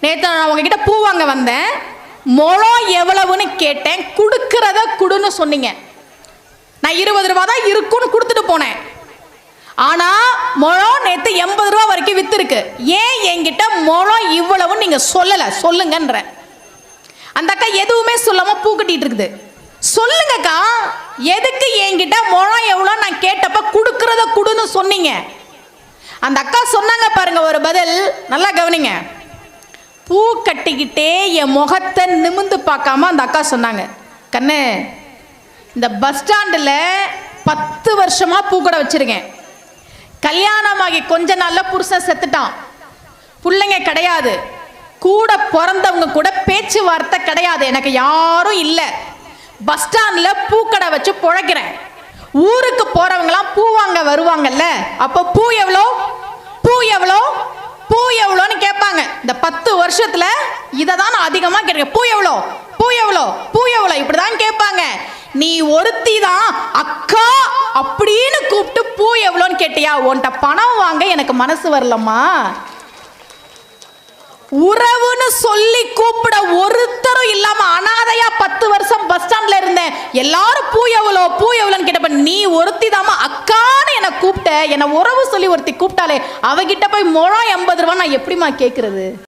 நேற்று நான் உங்ககிட்ட பூ வாங்க வந்தேன், முழம் எவ்வளவுன்னு கேட்டேன், கொடுக்கறத கொடுன்னு சொன்னீங்க. நான் 20 ரூபா தான் இருக்குன்னு கொடுத்துட்டு போனேன். ஆனால் முழம் நேற்று 80 ரூபா வரைக்கும் விற்றுருக்கு. ஏன் என்கிட்ட முழம் இவ்வளவுன்னு நீங்கள் சொல்லலை? சொல்லுங்கன்ற. அந்த அக்கா எதுவுமே சொல்லாமல் பூ கட்டிட்டு இருக்குது. சொல்லுங்கக்கா, எதுக்கு என்கிட்ட முழம் எவ்வளோ நான் கேட்டப்ப கொடுக்கறத கொடுன்னு சொன்னீங்க? அந்த அக்கா சொன்னாங்க பாருங்க ஒரு பதில், நல்லா கவனிங்க. பூ கட்டிக்கிட்டே என் முகத்தை நிமிந்து பார்க்காம அந்த அக்கா சொன்னாங்க, கண்ணு, இந்த பஸ் ஸ்டாண்டில் 10 வருஷமா பூ கடை வச்சிருக்கேன். கல்யாணமாகி கொஞ்ச நாள்ல புருஷன் செத்துட்டான், பிள்ளைங்க கிடையாது, கூட பிறந்தவங்க கூட பேச்சுவார்த்தை கிடையாது, எனக்கு யாரும் இல்லை. பஸ் ஸ்டாண்டில் பூக்கடை வச்சு பிழைக்கிறேன். ஊருக்கு போறவங்களாம் பூ வாங்க வருவாங்கல்ல, அப்போ பூ எவ்வளோ, பூ எவ்வளோ, பூ எவ்வளோன்னு கேட்பாங்க. இந்த 10 வருஷத்துல இதை தான் நான் அதிகமாக கேட்கிறேன். பூ எவ்வளோ, பூ எவ்வளோ, பூ எவ்வளோ, இப்படிதான் கேட்பாங்க. நீ ஒருத்தி தான் அக்கா அப்படின்னு கூப்பிட்டு பூ எவ்வளோன்னு கேட்டியா? உன்கிட்ட பணம் வாங்க எனக்கு மனசு வரலம்மா. உறவுன்னு சொல்லி கூப்பிட ஒருத்தரும் இல்லாம அனாதையா 10 வருஷம் பஸ் ஸ்டாண்ட்ல இருந்தேன். எல்லாரும் பூ எவ்வளோ, பூ எவ்வளோன்னு கேட்டப்ப நீ ஒருத்தி தாமா அக்கான்னு என்னை கூப்பிட்ட. என்னை உறவு சொல்லி ஒருத்தி கூப்பிட்டாலே அவகிட்ட போய் முழம் 80 ரூபா நான் எப்படிமா கேட்கறது?